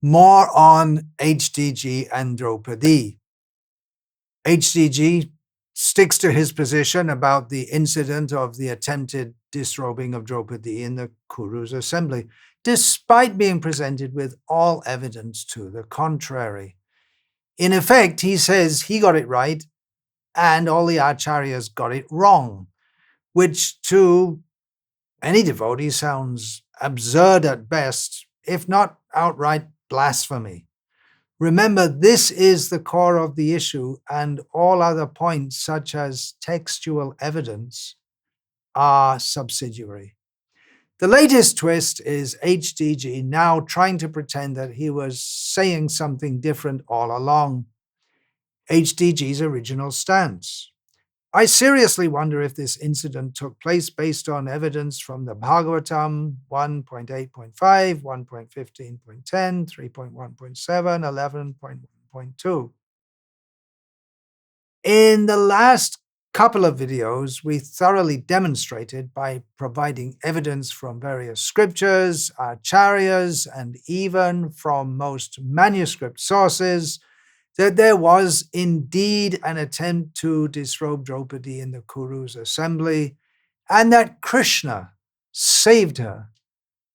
More on HDG and Draupadi. HDG sticks to his position about the incident of the attempted disrobing of Draupadi in the Kuru's assembly, despite being presented with all evidence to the contrary. In effect, he says he got it right and all the Acaryas got it wrong, which to any devotee sounds absurd at best, if not outright blasphemy. Remember, this is the core of the issue, and all other points, such as textual evidence, are subsidiary. The latest twist is HDG now trying to pretend that he was saying something different all along. HDG's original stance. I seriously wonder if this incident took place based on evidence from the Bhagavatam 1.8.5, 1.15.10, 3.1.7, 11.1.2. In the last couple of videos, we thoroughly demonstrated by providing evidence from various scriptures, Acaryas, and even from most manuscript sources that there was indeed an attempt to disrobe Draupadi in the Kuru's assembly, and that Krishna saved her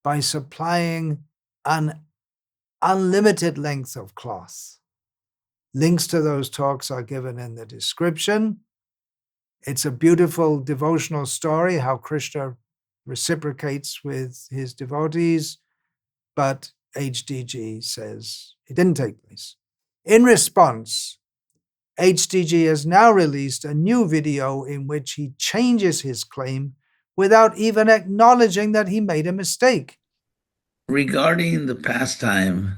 by supplying an unlimited length of cloth. Links to those talks are given in the description. It's a beautiful devotional story, how Krishna reciprocates with his devotees, but HDG says it didn't take place. In response, HDG has now released a new video in which he changes his claim without even acknowledging that he made a mistake. Regarding the pastime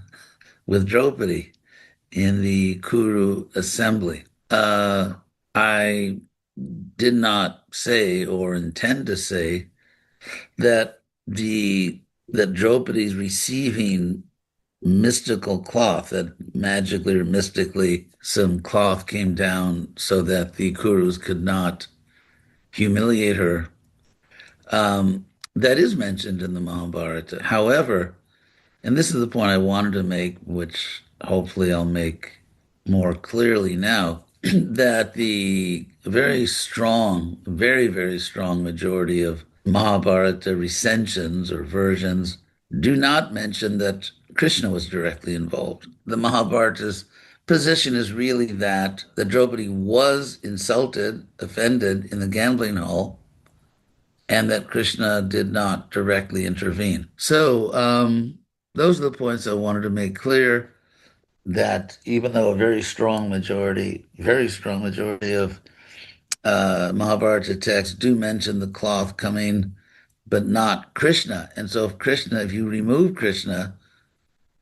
with Draupadi in the Kuru assembly, I did not say or intend to say that Draupadi's receiving mystical cloth, that magically or mystically some cloth came down so that the Kurus could not humiliate her. That is mentioned in the Mahabharata. However, and this is the point I wanted to make, which hopefully I'll make more clearly now, that the very strong, very, very strong majority of Mahabharata recensions or versions do not mention that Krishna was directly involved. The Mahabharata's position is really that Draupadi was insulted, offended in the gambling hall, and that Krishna did not directly intervene. So those are the points I wanted to make clear, that even though a very strong majority of Mahabharata texts do mention the cloth coming, but not Krishna. And so if you remove Krishna,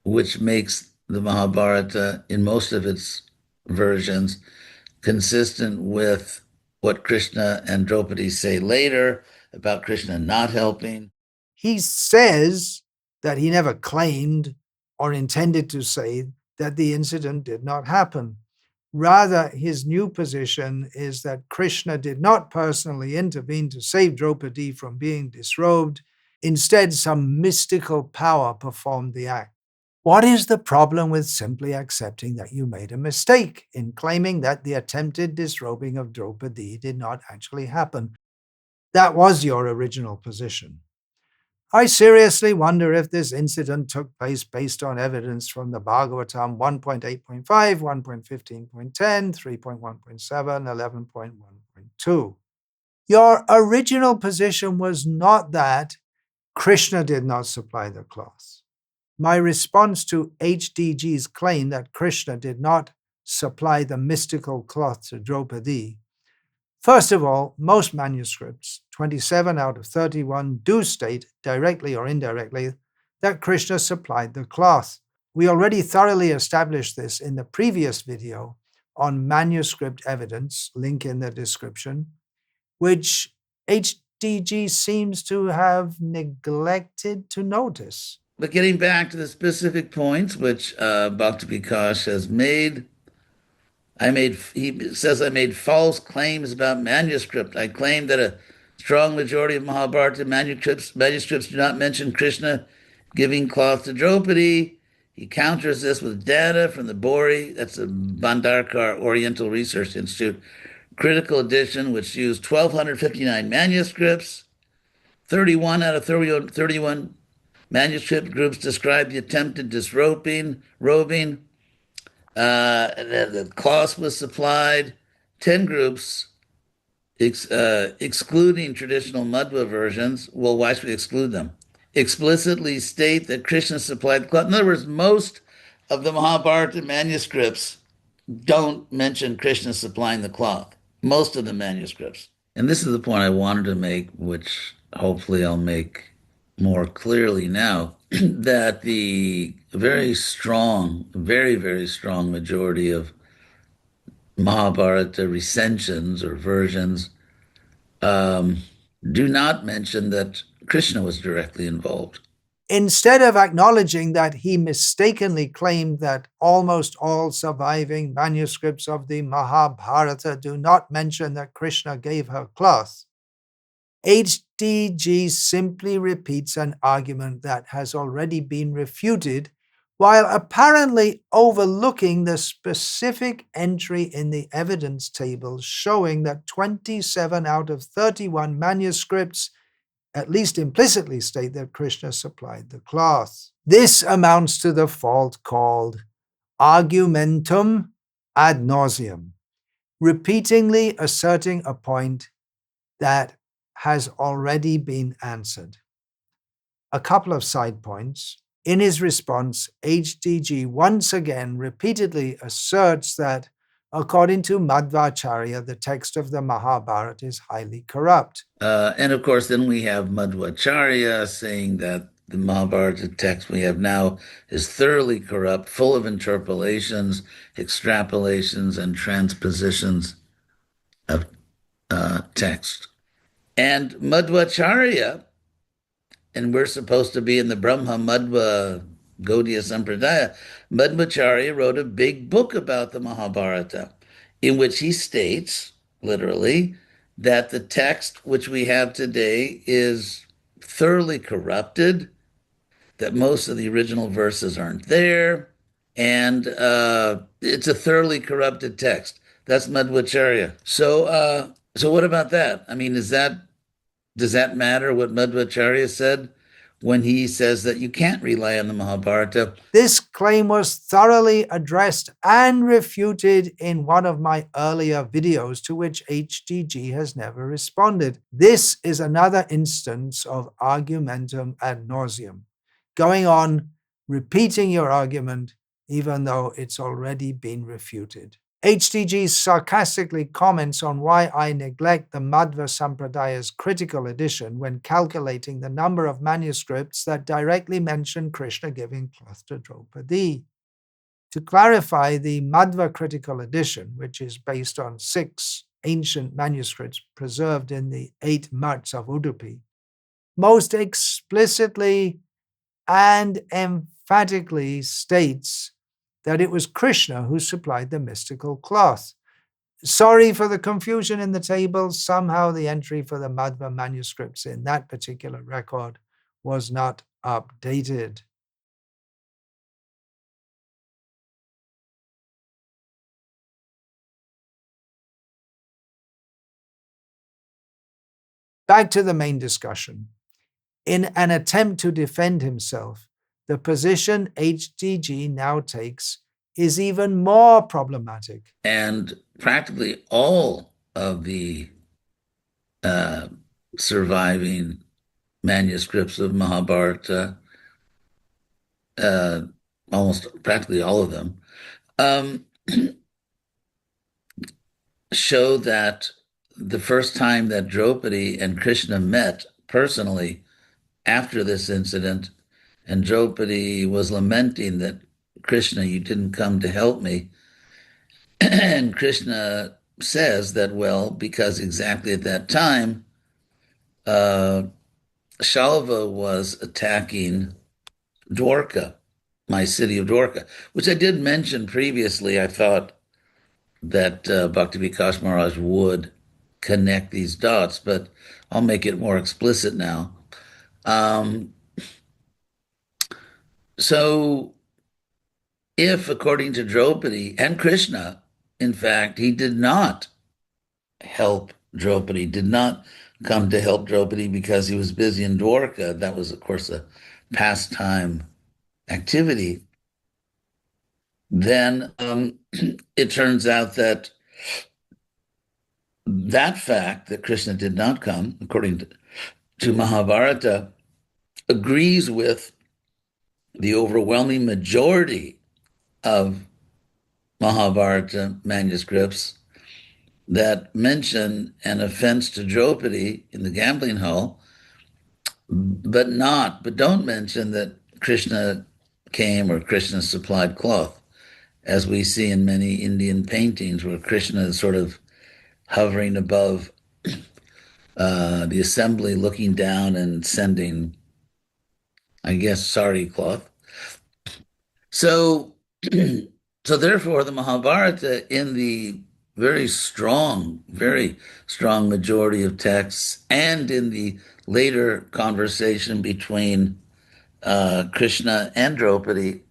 which makes the Mahabharata in most of its versions consistent with what Krishna and Draupadi say later about Krishna not helping. He says that he never claimed or intended to say that the incident did not happen. Rather, his new position is that Krishna did not personally intervene to save Draupadi from being disrobed. Instead, some mystical power performed the act. What is the problem with simply accepting that you made a mistake in claiming that the attempted disrobing of Draupadi did not actually happen? That was your original position. I seriously wonder if this incident took place based on evidence from the Bhagavatam 1.8.5, 1.15.10, 3.1.7, 11.1.2. Your original position was not that Krishna did not supply the cloth. My response to HDG's claim that Krishna did not supply the mystical cloth to Draupadi. First of all, most manuscripts, 27 out of 31, do state, directly or indirectly, that Krishna supplied the cloth. We already thoroughly established this in the previous video on manuscript evidence, link in the description, which HDG seems to have neglected to notice. But getting back to the specific points which Bhakti Vikas has made, he says I made false claims about manuscript. I claimed that a strong majority of Mahabharata manuscripts do not mention Krishna giving cloth to Draupadi. He counters this with data from the Bori, that's the Bhandarkar Oriental Research Institute, critical edition, which used 1,259 manuscripts. 31 out of 31 manuscript groups described the attempted disrobing. The cloth was supplied. 10 groups, excluding traditional Madhva versions. Well, why should we exclude them? Explicitly state that Krishna supplied the cloth. In other words, most of the Mahabharata manuscripts don't mention Krishna supplying the cloth. Most of the manuscripts. And this is the point I wanted to make, which hopefully I'll make more clearly now, that the very strong, very, very strong majority of Mahabharata recensions or versions do not mention that Krishna was directly involved. Instead of acknowledging that he mistakenly claimed that almost all surviving manuscripts of the Mahabharata do not mention that Krishna gave her cloth, HDG simply repeats an argument that has already been refuted, while apparently overlooking the specific entry in the evidence table showing that 27 out of 31 manuscripts at least implicitly state that Krishna supplied the cloth. This amounts to the fault called argumentum ad nauseam, repeatedly asserting a point that has already been answered. A couple of side points. In his response, HDG once again repeatedly asserts that according to Madhvacarya, the text of the Mahabharata is highly corrupt. And of course, then we have Madhvacarya saying that the Mahabharata text we have now is thoroughly corrupt, full of interpolations, extrapolations, and transpositions of text. And Madhvacarya, and we're supposed to be in the Brahma Madhva Gaudiya Sampradaya, Madhvacarya wrote a big book about the Mahabharata, in which he states, literally, that the text which we have today is thoroughly corrupted, that most of the original verses aren't there, and it's a thoroughly corrupted text. That's Madhvacarya. So what about that? I mean, does that matter what Madhvacarya said when he says that you can't rely on the Mahabharata? This claim was thoroughly addressed and refuted in one of my earlier videos, to which HDG has never responded. This is another instance of argumentum ad nauseam, going on repeating your argument even though it's already been refuted. HDG sarcastically comments on why I neglect the Madhva Sampradaya's critical edition when calculating the number of manuscripts that directly mention Krishna giving cloth to Draupadi. To clarify, the Madhva critical edition, which is based on 6 ancient manuscripts preserved in the 8 mats of Udupi, most explicitly and emphatically states that it was Krishna who supplied the mystical cloth. Sorry for the confusion in the table. Somehow the entry for the Madhva manuscripts in that particular record was not updated. Back to the main discussion. In an attempt to defend himself, the position HDG now takes is even more problematic. And practically all of the surviving manuscripts of Mahabharata, almost practically all of them, show that the first time that Draupadi and Krishna met personally after this incident, and Draupadi was lamenting that, Krishna, you didn't come to help me. And Krishna says that, well, because exactly at that time, Shalva was attacking Dwarka, my city of Dwarka, which I did mention previously. I thought that Bhakti Vikas Maharaj would connect these dots, but I'll make it more explicit now. So if, according to Draupadi and Krishna, in fact, he did not help Draupadi, did not come to help Draupadi because he was busy in Dwarka. That was, of course, a pastime activity. Then it turns out that that fact that Krishna did not come, according to Mahabharata, agrees with the overwhelming majority of Mahabharata manuscripts that mention an offense to Draupadi in the gambling hall, but don't mention that Krishna came or Krishna supplied cloth, as we see in many Indian paintings where Krishna is sort of hovering above the assembly, looking down and sending, I guess, sari cloth. So, so therefore, the Mahabharata, in the very strong majority of texts, and in the later conversation between Krishna and Draupadi,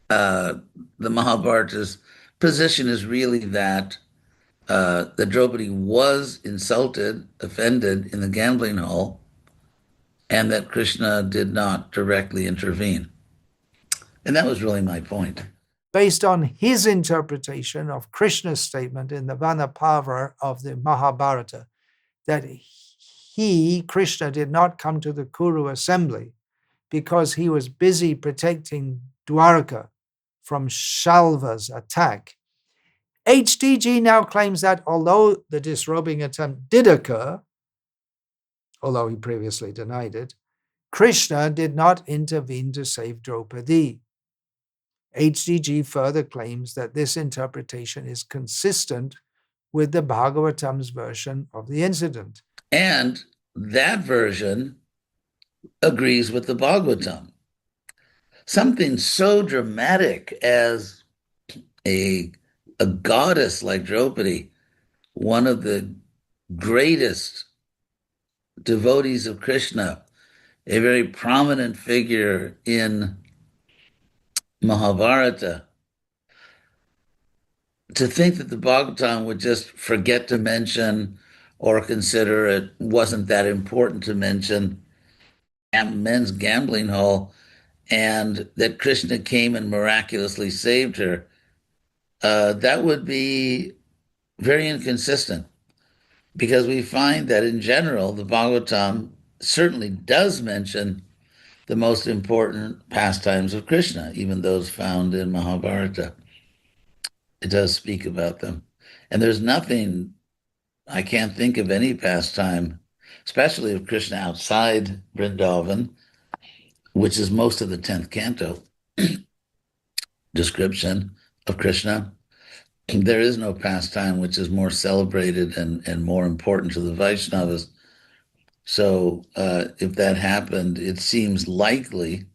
the Mahabharata's position is really that that Draupadi was insulted, offended in the gambling hall, and that Krishna did not directly intervene. And that was really my point. Based on his interpretation of Krishna's statement in the Vanaparva of the Mahabharata, that he, Krishna, did not come to the Kuru assembly because he was busy protecting Dwarka from Shalva's attack. HDG now claims that although the disrobing attempt did occur, although he previously denied it, Krishna did not intervene to save Draupadi. HDG further claims that this interpretation is consistent with the Bhagavatam's version of the incident. And that version agrees with the Bhagavatam. Something so dramatic as a goddess like Draupadi, one of the greatest devotees of Krishna, a very prominent figure in Mahabharata, to think that the Bhagavatam would just forget to mention or consider it wasn't that important to mention men's gambling hall, and that Krishna came and miraculously saved her, that would be very inconsistent, because we find that in general, the Bhagavatam certainly does mention the most important pastimes of Krishna, even those found in Mahabharata. It does speak about them. And there's nothing, I can't think of any pastime, especially of Krishna outside Vrindavan, which is most of the 10th canto description of Krishna. There is no pastime which is more celebrated and more important to the Vaishnavas. So if that happened, it seems likely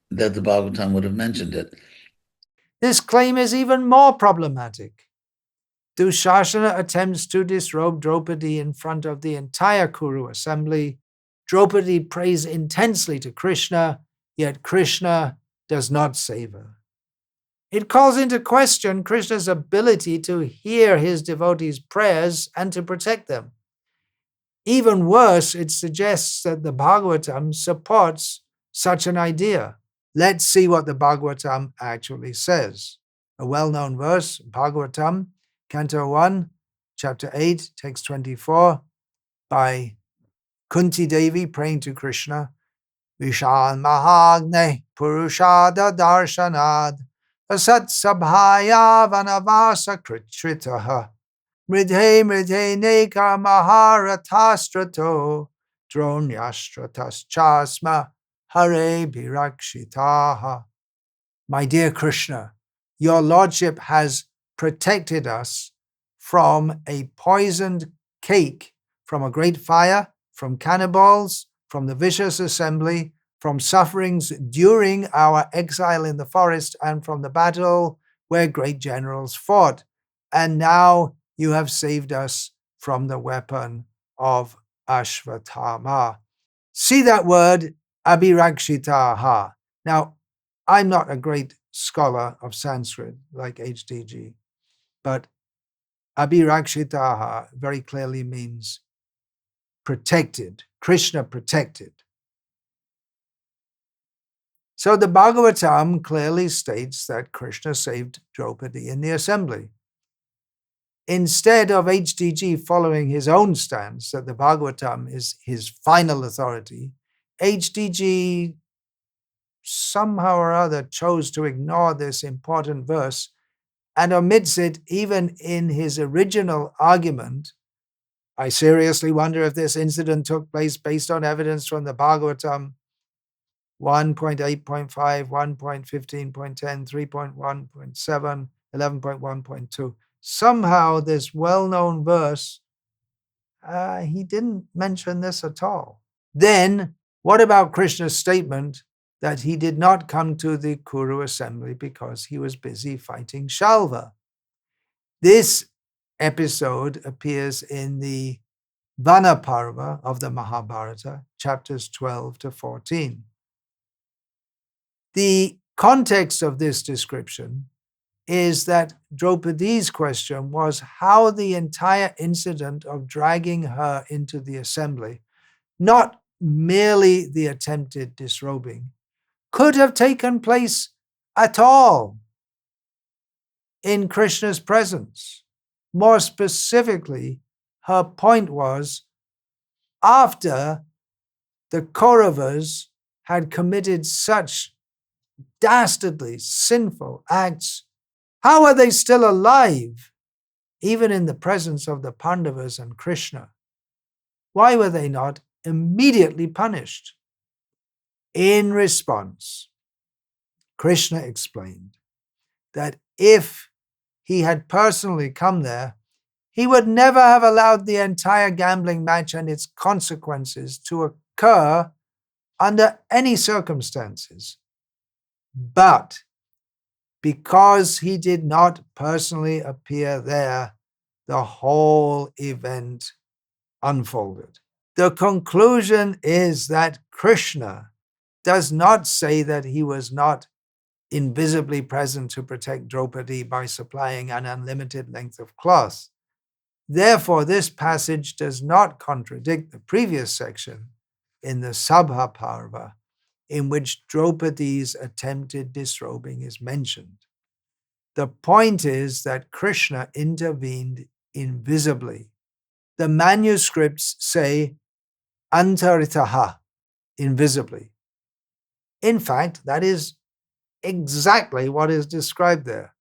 that the Bhagavatam would have mentioned it. This claim is even more problematic. Dushasana attempts to disrobe Draupadi in front of the entire Kuru assembly. Draupadi prays intensely to Krishna, yet Krishna does not save her. It calls into question Krishna's ability to hear his devotees' prayers and to protect them. Even worse, it suggests that the Bhagavatam supports such an idea. Let's see what the Bhagavatam actually says. A well-known verse, Bhagavatam, Canto 1, Chapter 8, Text 24, by Kunti Devi praying to Krishna. Vishan Mahagne Purushada Darshanad Asat Sabhaya Vanavasa Kritritaha Mridhe Mridhe Neka Maharatastrato Dronyashtratas Chasma Hare Birakshitaha. My dear Krishna, your Lordship has protected us from a poisoned cake, from a great fire, from cannibals, from the vicious assembly, from sufferings during our exile in the forest, and from the battle where great generals fought. And now you have saved us from the weapon of Ashvatthama. See that word, abhirakshitaha. Now, I'm not a great scholar of Sanskrit like HDG, but Abhirakshitaha very clearly means protected. Krishna protected. So the Bhagavatam clearly states that Krishna saved Draupadi in the assembly. Instead of HDG following his own stance that the Bhagavatam is his final authority, HDG somehow or other chose to ignore this important verse and omits it even in his original argument. I seriously wonder if this incident took place based on evidence from the Bhagavatam 1.8.5, 1.15.10, 3.1.7, 11.1.2. Somehow this well-known verse, he didn't mention this at all. Then, what about Krishna's statement that he did not come to the Kuru assembly because he was busy fighting Shalva? This episode appears in the Vana Parva of the Mahabharata, chapters 12 to 14. The context of this description is that Draupadi's question was how the entire incident of dragging her into the assembly, not merely the attempted disrobing, could have taken place at all in Krishna's presence. More specifically, her point was after the Kauravas had committed such dastardly, sinful acts, how are they still alive, even in the presence of the Pandavas and Krishna? Why were they not immediately punished? In response, Krishna explained that if he had personally come there, he would never have allowed the entire gambling match and its consequences to occur under any circumstances. But because he did not personally appear there, the whole event unfolded. The conclusion is that Krishna does not say that he was not invisibly present to protect Draupadi by supplying an unlimited length of cloth. Therefore, this passage does not contradict the previous section in the Sabha Parva, in which Draupadi's attempted disrobing is mentioned. The point is that Krishna intervened invisibly. The manuscripts say antaritaha, invisibly. In fact, that is exactly what is described there.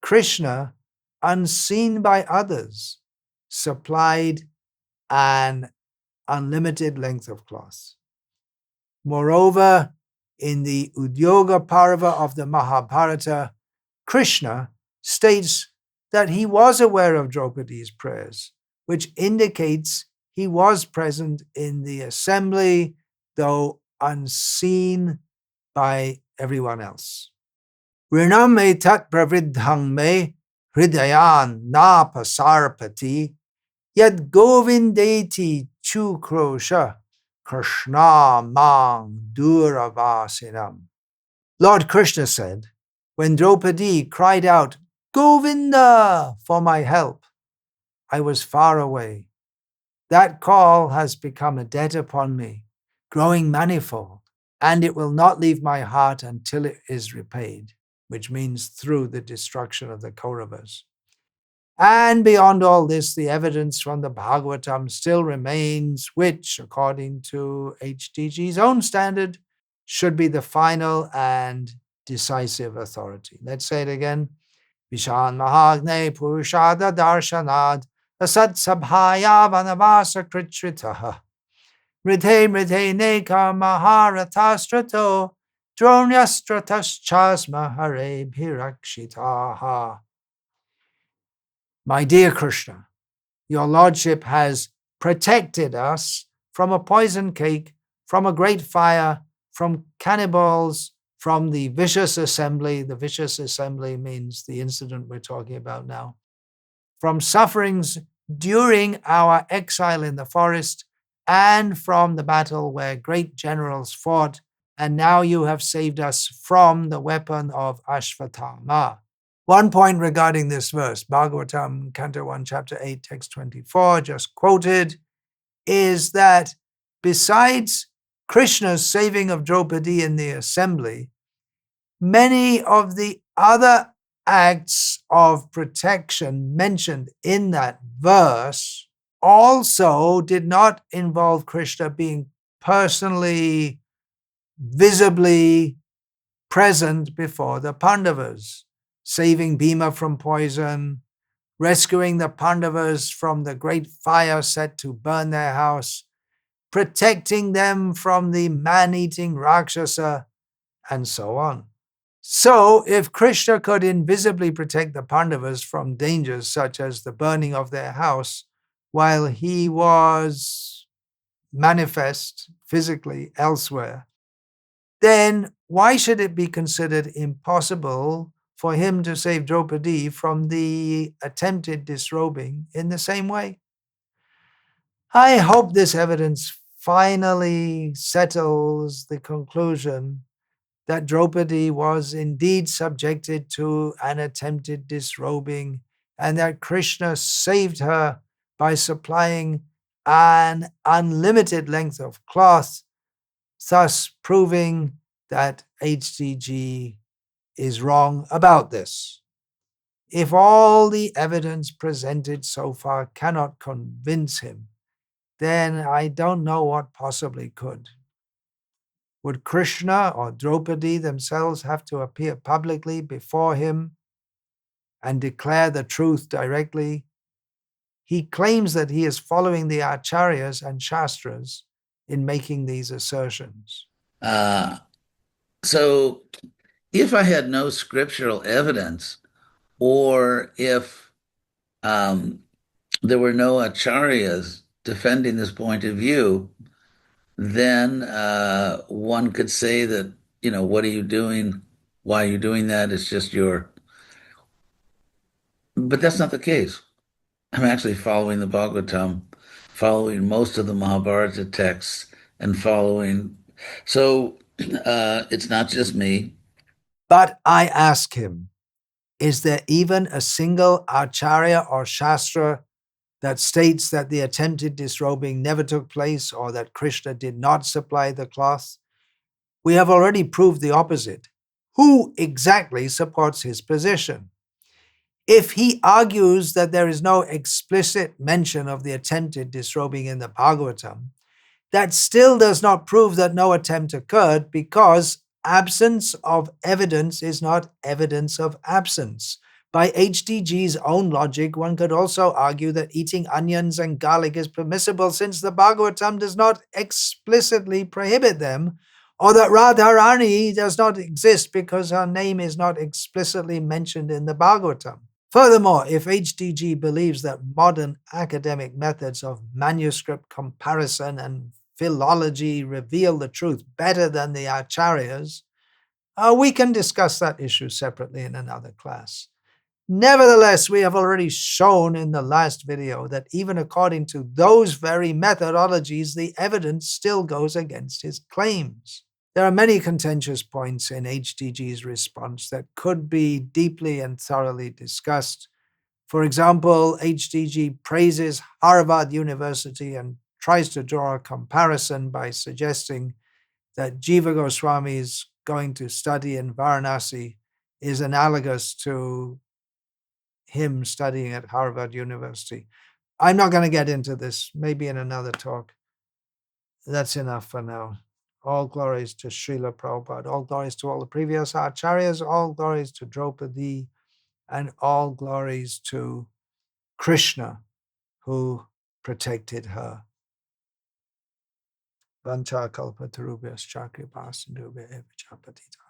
Krishna, unseen by others, supplied an unlimited length of cloth. Moreover, in the Udyoga Parva of the Mahabharata, Krishna states that he was aware of Draupadi's prayers, which indicates he was present in the assembly, though unseen by everyone else. Rinam me tat pravriddhang me hridayan na pasarpati yad govindeti chukrosha Krishna mang duravasinam. Lord Krishna said, when Draupadi cried out, Govinda, for my help, I was far away. That call has become a debt upon me, growing manifold, and it will not leave my heart until it is repaid, which means through the destruction of the Kauravas. And beyond all this, the evidence from the Bhagavatam still remains, which, according to HDG's own standard, should be the final and decisive authority. Let's say it again. Vishan Mahagne Purushada Darshanad Asat Sabhaya Vanavasa Kritritaha Mrite Mrite Neka Maharatastrato Dronyastratas Chasma Hare Bhirakshitaha. My dear Krishna, your Lordship has protected us from a poison cake, from a great fire, from cannibals, from the vicious assembly. The vicious assembly means the incident we're talking about now. From sufferings during our exile in the forest, and from the battle where great generals fought and now you have saved us from the weapon of Ashvatthama. One point regarding this verse, Bhagavatam, Canto 1, Chapter 8, Text 24, just quoted, is that besides Krishna's saving of Draupadi in the assembly, many of the other acts of protection mentioned in that verse also did not involve Krishna being personally, visibly present before the Pandavas, saving Bhima from poison, rescuing the Pandavas from the great fire set to burn their house, protecting them from the man-eating Rakshasa, and so on. So, if Krishna could invisibly protect the Pandavas from dangers such as the burning of their house, while he was manifest physically elsewhere, then why should it be considered impossible for him to save Draupadi from the attempted disrobing in the same way? I hope this evidence finally settles the conclusion that Draupadi was indeed subjected to an attempted disrobing and that Krishna saved her by supplying an unlimited length of cloth, thus proving that HDG is wrong about this. If all the evidence presented so far cannot convince him, then I don't know what possibly could. Would Krishna or Draupadi themselves have to appear publicly before him and declare the truth directly? He claims that he is following the Acaryas and Shastras in making these assertions. So if I had no scriptural evidence, or if there were no Acaryas defending this point of view, then one could say that, what are you doing? Why are you doing that? It's just But that's not the case. I'm actually following the Bhagavatam, following most of the Mahabharata texts, and following. So it's not just me. But I ask him, is there even a single Acharya or Shastra that states that the attempted disrobing never took place or that Krishna did not supply the cloth? We have already proved the opposite. Who exactly supports his position? If he argues that there is no explicit mention of the attempted disrobing in the Bhagavatam, that still does not prove that no attempt occurred, because absence of evidence is not evidence of absence. By HDG's own logic, one could also argue that eating onions and garlic is permissible since the Bhagavatam does not explicitly prohibit them, or that Radharani does not exist because her name is not explicitly mentioned in the Bhagavatam. Furthermore, if HDG believes that modern academic methods of manuscript comparison and philology reveal the truth better than the Acaryas, we can discuss that issue separately in another class. Nevertheless, we have already shown in the last video that even according to those very methodologies, the evidence still goes against his claims. There are many contentious points in HDG's response that could be deeply and thoroughly discussed. For example, HDG praises Harvard University and tries to draw a comparison by suggesting that Jiva Goswami's going to study in Varanasi is analogous to him studying at Harvard University. I'm not going to get into this, maybe in another talk. That's enough for now. All glories to Srila Prabhupada, all glories to all the previous Acharyas, all glories to Draupadi, and all glories to Krishna, who protected her. Vancha kalpatarubhyas chakripasindubhya eva chapatita.